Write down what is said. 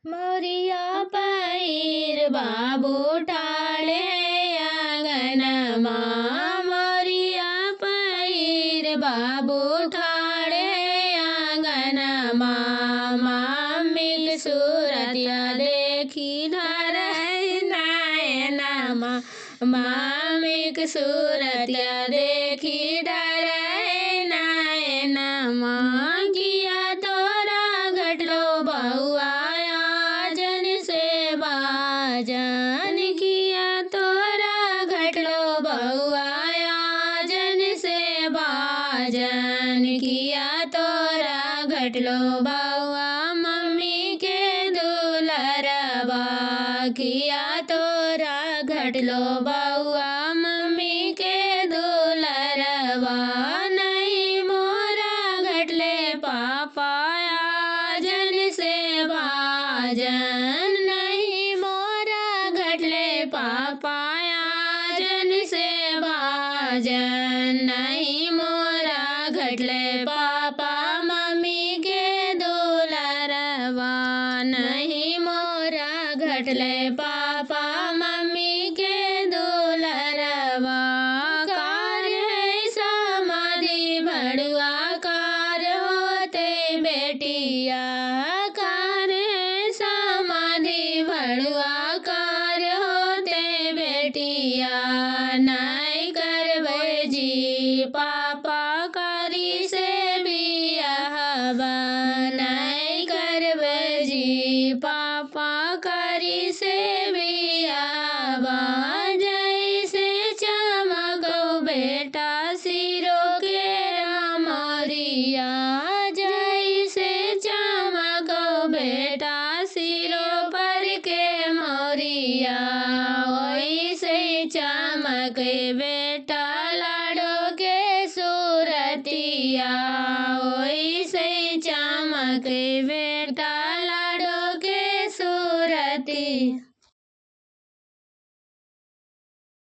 मोरिया पैर बाबू ठाड़े आंगनमा। मोरिया पैर बाबू ठाड़े आंगनमा। मम्मी की सूरतिया देखी धरे नयनमा। मम्मी की सूरतिया देखी डरे नयनमा। किया तोरा घटलो बहुआ जन से बाजन। किया तोरा घटलो बहुआ जन से बाजन। किया तोरा घटलो बहुआ मम्मी के दुलरवा। किया तोरा घटलो बहुआ मम्मी के दुलरवा। नहीं मोरा घटले पापा जन से बाजन। नहीं मोरा घटले पापा जन से बाजन। नहीं मोरा घटले पापा मम्मी के दुलरवा। नहीं मोरा घटले पापा मम्मी के दुलरवा। कार्य समाधि भड़ुआ कार होते बेटिया। कार्य समाधि भड़ुआ कार होते बेटिया। नहीं करबे जी पापा करी से बियाहवा। नहीं करबे जी पापा करी से बियाहवा। जैसे चमको बेटा सिरो के मोरिया। जैसे चमको बेटा सिरो पर के मोरिया। वैसे चमके बेटा लाडो के सूरतिया। वैसे चमके बेटा लाडो के सूरतिया।